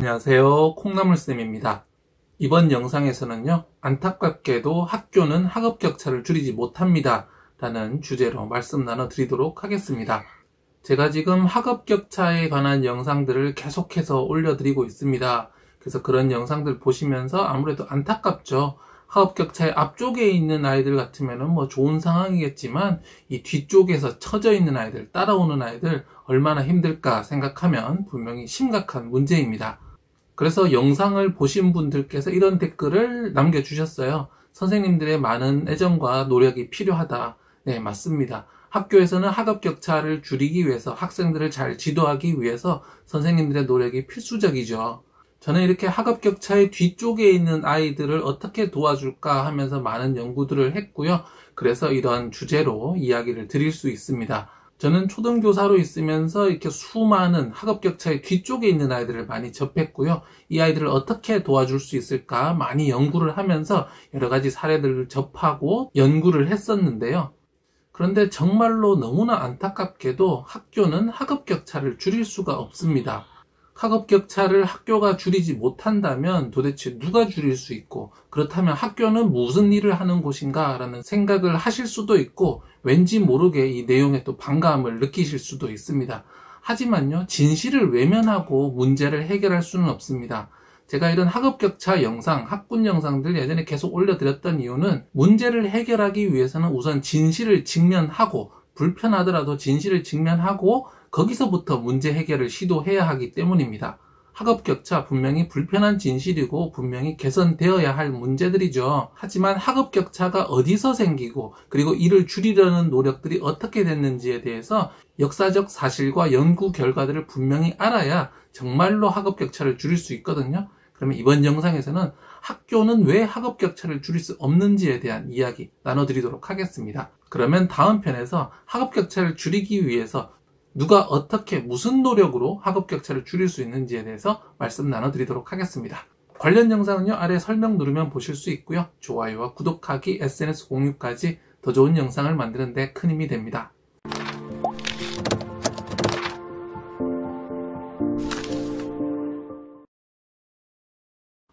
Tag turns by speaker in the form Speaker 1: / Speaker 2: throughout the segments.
Speaker 1: 안녕하세요. 콩나물쌤입니다. 이번 영상에서는요, 안타깝게도 학교는 학업격차를 줄이지 못합니다 라는 주제로 말씀 나눠드리도록 하겠습니다. 제가 지금 학업격차에 관한 영상들을 계속해서 올려드리고 있습니다. 그래서 그런 영상들 보시면서 아무래도 안타깝죠. 학업격차의 앞쪽에 있는 아이들 같으면 좋은 상황이겠지만 이 뒤쪽에서 처져 있는 아이들, 따라오는 아이들 얼마나 힘들까 생각하면 분명히 심각한 문제입니다. 그래서 영상을 보신 분들께서 이런 댓글을 남겨주셨어요. 선생님들의 많은 애정과 노력이 필요하다. 네, 맞습니다. 학교에서는 학업격차를 줄이기 위해서, 학생들을 잘 지도하기 위해서 선생님들의 노력이 필수적이죠. 저는 이렇게 학업격차의 뒤쪽에 있는 아이들을 어떻게 도와줄까 하면서 많은 연구들을 했고요. 그래서 이런 주제로 이야기를 드릴 수 있습니다. 저는 초등교사로 있으면서 이렇게 수많은 학업격차의 뒤쪽에 있는 아이들을 많이 접했고요. 이 아이들을 어떻게 도와줄 수 있을까 많이 연구를 하면서 여러 가지 사례들을 접하고 연구를 했었는데요. 그런데 정말로 너무나 안타깝게도 학교는 학업격차를 줄일 수가 없습니다. 학업격차를 학교가 줄이지 못한다면 도대체 누가 줄일 수 있고, 그렇다면 학교는 무슨 일을 하는 곳인가 라는 생각을 하실 수도 있고, 왠지 모르게 이 내용에 또 반감을 느끼실 수도 있습니다. 하지만요, 진실을 외면하고 문제를 해결할 수는 없습니다. 제가 이런 학업격차 영상, 학군 영상들 예전에 계속 올려드렸던 이유는 문제를 해결하기 위해서는 우선 진실을 직면하고, 불편하더라도 진실을 직면하고 거기서부터 문제 해결을 시도해야 하기 때문입니다. 학업격차 분명히 불편한 진실이고 분명히 개선되어야 할 문제들이죠. 하지만 학업격차가 어디서 생기고 그리고 이를 줄이려는 노력들이 어떻게 됐는지에 대해서 역사적 사실과 연구 결과들을 분명히 알아야 정말로 학업격차를 줄일 수 있거든요. 그러면 이번 영상에서는 학교는 왜 학업격차를 줄일 수 없는지에 대한 이야기 나눠드리도록 하겠습니다. 그러면 다음 편에서 학업격차를 줄이기 위해서 누가 어떻게 무슨 노력으로 학업격차를 줄일 수 있는지에 대해서 말씀 나눠드리도록 하겠습니다. 관련 영상은요, 아래 설명 누르면 보실 수 있고요. 좋아요와 구독하기, SNS 공유까지 더 좋은 영상을 만드는 데 큰 힘이 됩니다.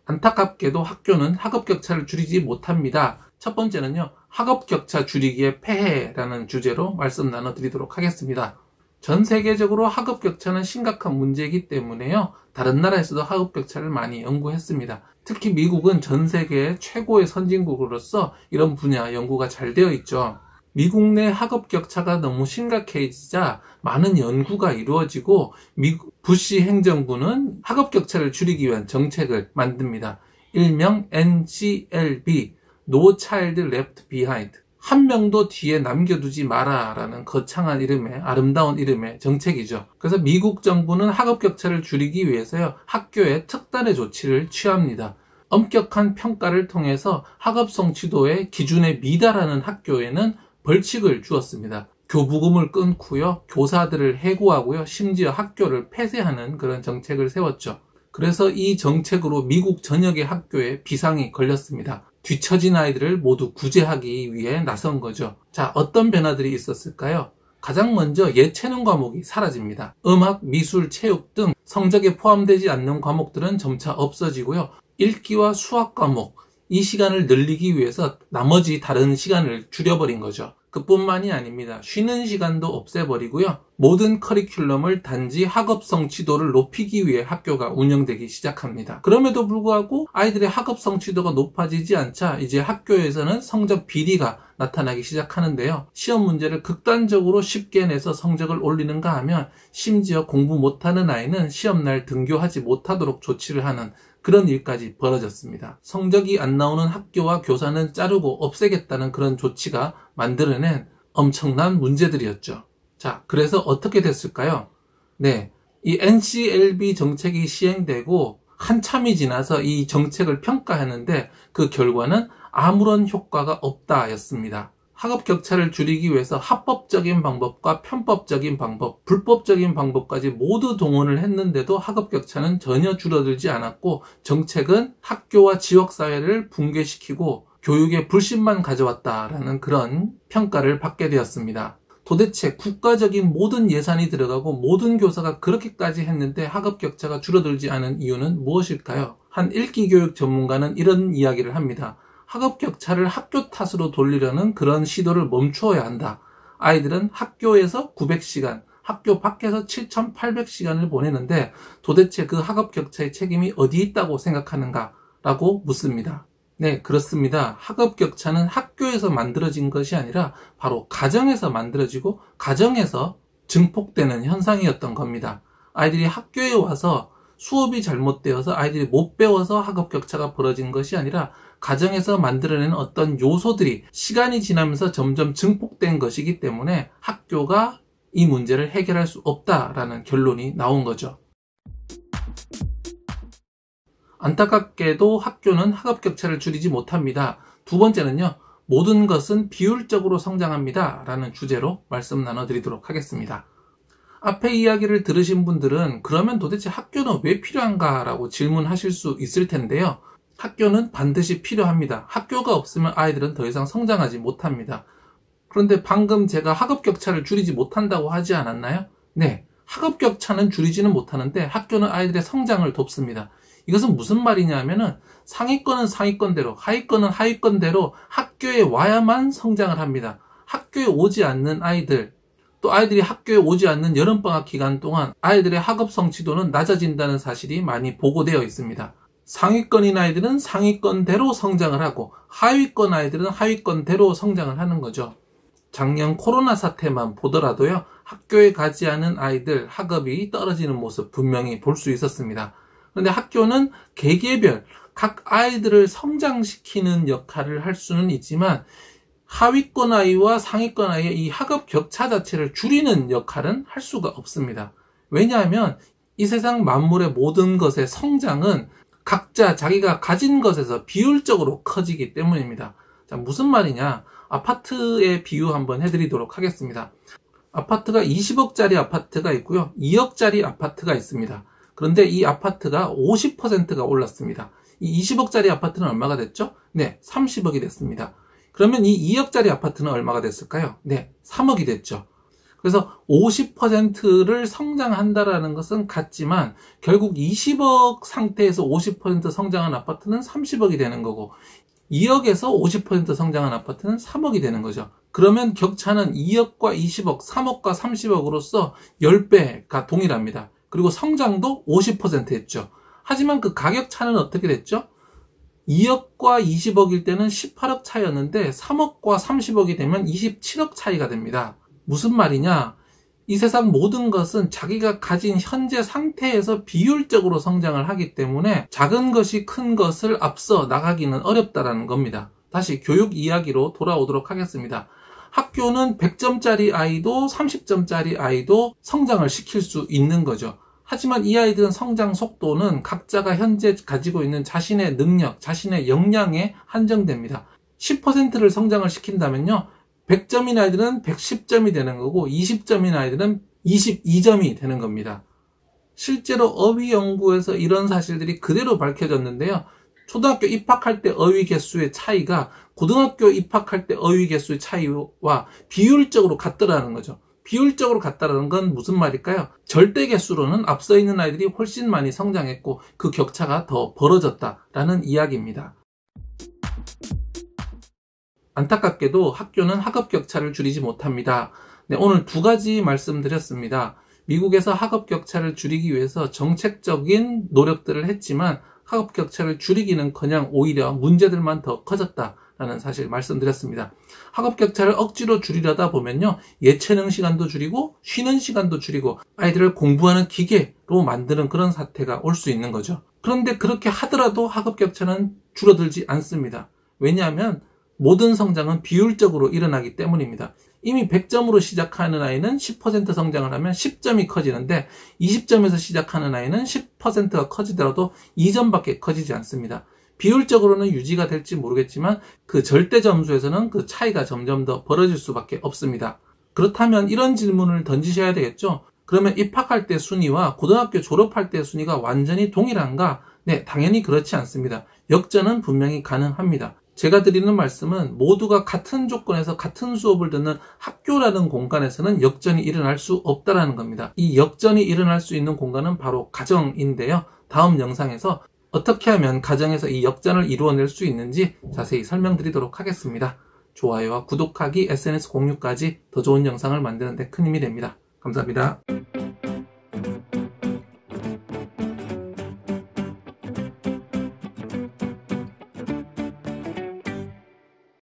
Speaker 1: 안타깝게도 학교는 학업격차를 줄이지 못합니다. 첫 번째는요, 학업격차 줄이기의 폐해라는 주제로 말씀 나눠드리도록 하겠습니다. 전 세계적으로 학업격차는 심각한 문제이기 때문에요, 다른 나라에서도 학업격차를 많이 연구했습니다. 특히 미국은 전 세계 최고의 선진국으로서 이런 분야 연구가 잘 되어 있죠. 미국 내 학업격차가 너무 심각해지자 많은 연구가 이루어지고 미국 부시 행정부는 학업격차를 줄이기 위한 정책을 만듭니다. 일명 NCLB, No Child Left Behind. 한 명도 뒤에 남겨두지 마라 라는 거창한 이름의, 아름다운 이름의 정책이죠. 그래서 미국 정부는 학업격차를 줄이기 위해서요, 학교에 특단의 조치를 취합니다. 엄격한 평가를 통해서 학업 성취도의 기준에 미달하는 학교에는 벌칙을 주었습니다. 교부금을 끊고요, 교사들을 해고하고요, 심지어 학교를 폐쇄하는 그런 정책을 세웠죠. 그래서 이 정책으로 미국 전역의 학교에 비상이 걸렸습니다. 뒤처진 아이들을 모두 구제하기 위해 나선 거죠. 자, 어떤 변화들이 있었을까요? 가장 먼저 예체능 과목이 사라집니다. 음악, 미술, 체육 등 성적에 포함되지 않는 과목들은 점차 없어지고요. 읽기와 수학 과목, 이 시간을 늘리기 위해서 나머지 다른 시간을 줄여버린 거죠. 그뿐만이 아닙니다. 쉬는 시간도 없애버리고요. 모든 커리큘럼을 단지 학업 성취도를 높이기 위해 학교가 운영되기 시작합니다. 그럼에도 불구하고 아이들의 학업 성취도가 높아지지 않자 이제 학교에서는 성적 비리가 나타나기 시작하는데요. 시험 문제를 극단적으로 쉽게 내서 성적을 올리는가 하면 심지어 공부 못하는 아이는 시험날 등교하지 못하도록 조치를 하는 그런 일까지 벌어졌습니다. 성적이 안 나오는 학교와 교사는 자르고 없애겠다는 그런 조치가 만들어낸 엄청난 문제들이었죠. 자, 그래서 어떻게 됐을까요? 네, 이 NCLB 정책이 시행되고 한참이 지나서 이 정책을 평가했는데 그 결과는 아무런 효과가 없다였습니다. 학업격차를 줄이기 위해서 합법적인 방법과 편법적인 방법, 불법적인 방법까지 모두 동원을 했는데도 학업격차는 전혀 줄어들지 않았고 정책은 학교와 지역사회를 붕괴시키고 교육에 불신만 가져왔다라는 그런 평가를 받게 되었습니다. 도대체 국가적인 모든 예산이 들어가고 모든 교사가 그렇게까지 했는데 학업 격차가 줄어들지 않은 이유는 무엇일까요? 한 읽기 교육 전문가는 이런 이야기를 합니다. 학업 격차를 학교 탓으로 돌리려는 그런 시도를 멈추어야 한다. 아이들은 학교에서 900시간, 학교 밖에서 7,800시간을 보내는데 도대체 그 학업 격차의 책임이 어디 있다고 생각하는가? 라고 묻습니다. 네, 그렇습니다. 학업 격차는 학교에서 만들어진 것이 아니라 바로 가정에서 만들어지고 가정에서 증폭되는 현상이었던 겁니다. 아이들이 학교에 와서 수업이 잘못되어서 아이들이 못 배워서 학업 격차가 벌어진 것이 아니라 가정에서 만들어낸 어떤 요소들이 시간이 지나면서 점점 증폭된 것이기 때문에 학교가 이 문제를 해결할 수 없다라는 결론이 나온 거죠. 안타깝게도 학교는 학업 격차를 줄이지 못합니다. 두 번째는요, 모든 것은 비율적으로 성장합니다. 라는 주제로 말씀 나눠드리도록 하겠습니다. 앞에 이야기를 들으신 분들은 그러면 도대체 학교는 왜 필요한가? 라고 질문하실 수 있을 텐데요. 학교는 반드시 필요합니다. 학교가 없으면 아이들은 더 이상 성장하지 못합니다. 그런데 방금 제가 학업 격차를 줄이지 못한다고 하지 않았나요? 네, 학업 격차는 줄이지는 못하는데 학교는 아이들의 성장을 돕습니다. 이것은 무슨 말이냐면은 상위권은 상위권대로, 하위권은 하위권대로 학교에 와야만 성장을 합니다. 학교에 오지 않는 아이들, 또 아이들이 학교에 오지 않는 여름방학 기간 동안 아이들의 학업 성취도는 낮아진다는 사실이 많이 보고되어 있습니다. 상위권인 아이들은 상위권대로 성장을 하고 하위권 아이들은 하위권대로 성장을 하는 거죠. 작년 코로나 사태만 보더라도요, 학교에 가지 않은 아이들 학업이 떨어지는 모습 분명히 볼 수 있었습니다. 그런데 학교는 개개별 각 아이들을 성장시키는 역할을 할 수는 있지만 하위권 아이와 상위권 아이의 이 학업 격차 자체를 줄이는 역할은 할 수가 없습니다. 왜냐하면 이 세상 만물의 모든 것의 성장은 각자 자기가 가진 것에서 비율적으로 커지기 때문입니다. 자, 무슨 말이냐? 아파트의 비유 한번 해드리도록 하겠습니다. 아파트가 20억짜리 아파트가 있고요, 2억짜리 아파트가 있습니다. 그런데 이 아파트가 50%가 올랐습니다. 이 20억짜리 아파트는 얼마가 됐죠? 네, 30억이 됐습니다. 그러면 이 2억짜리 아파트는 얼마가 됐을까요? 네, 3억이 됐죠. 그래서 50%를 성장한다라는 것은 같지만 결국 20억 상태에서 50% 성장한 아파트는 30억이 되는 거고 2억에서 50% 성장한 아파트는 3억이 되는 거죠. 그러면 격차는 2억과 20억, 3억과 30억으로서 10배가 동일합니다. 그리고 성장도 50% 했죠. 하지만 그 가격 차는 어떻게 됐죠? 2억과 20억일 때는 18억 차이였는데 3억과 30억이 되면 27억 차이가 됩니다. 무슨 말이냐? 이 세상 모든 것은 자기가 가진 현재 상태에서 비율적으로 성장을 하기 때문에 작은 것이 큰 것을 앞서 나가기는 어렵다라는 겁니다. 다시 교육 이야기로 돌아오도록 하겠습니다. 학교는 100점짜리 아이도 30점짜리 아이도 성장을 시킬 수 있는 거죠. 하지만 이 아이들은 성장 속도는 각자가 현재 가지고 있는 자신의 능력, 자신의 역량에 한정됩니다. 10%를 성장을 시킨다면요, 100점인 아이들은 110점이 되는 거고 20점인 아이들은 22점이 되는 겁니다. 실제로 어휘 연구에서 이런 사실들이 그대로 밝혀졌는데요. 초등학교 입학할 때 어휘 개수의 차이가 고등학교 입학할 때 어휘 개수의 차이와 비율적으로 같더라는 거죠. 비율적으로 같다는 건 무슨 말일까요? 절대 개수로는 앞서 있는 아이들이 훨씬 많이 성장했고 그 격차가 더 벌어졌다라는 이야기입니다. 안타깝게도 학교는 학업 격차를 줄이지 못합니다. 네, 오늘 두 가지 말씀드렸습니다. 미국에서 학업 격차를 줄이기 위해서 정책적인 노력들을 했지만 학업 격차를 줄이기는커녕 오히려 문제들만 더 커졌다라는 사실 말씀드렸습니다. 학업 격차를 억지로 줄이려다 보면요, 예체능 시간도 줄이고 쉬는 시간도 줄이고 아이들을 공부하는 기계로 만드는 그런 사태가 올 수 있는 거죠. 그런데 그렇게 하더라도 학업 격차는 줄어들지 않습니다. 왜냐하면 모든 성장은 비율적으로 일어나기 때문입니다. 이미 100점으로 시작하는 아이는 10% 성장을 하면 10점이 커지는데 20점에서 시작하는 아이는 10%가 커지더라도 2점밖에 커지지 않습니다. 비율적으로는 유지가 될지 모르겠지만 그 절대 점수에서는 그 차이가 점점 더 벌어질 수밖에 없습니다. 그렇다면 이런 질문을 던지셔야 되겠죠. 그러면 입학할 때 순위와 고등학교 졸업할 때 순위가 완전히 동일한가? 네, 당연히 그렇지 않습니다. 역전은 분명히 가능합니다. 제가 드리는 말씀은 모두가 같은 조건에서 같은 수업을 듣는 학교라는 공간에서는 역전이 일어날 수 없다는 겁니다. 이 역전이 일어날 수 있는 공간은 바로 가정인데요. 다음 영상에서 어떻게 하면 가정에서 이 역전을 이루어낼 수 있는지 자세히 설명드리도록 하겠습니다. 좋아요와 구독하기, SNS 공유까지 더 좋은 영상을 만드는 데 큰 힘이 됩니다. 감사합니다.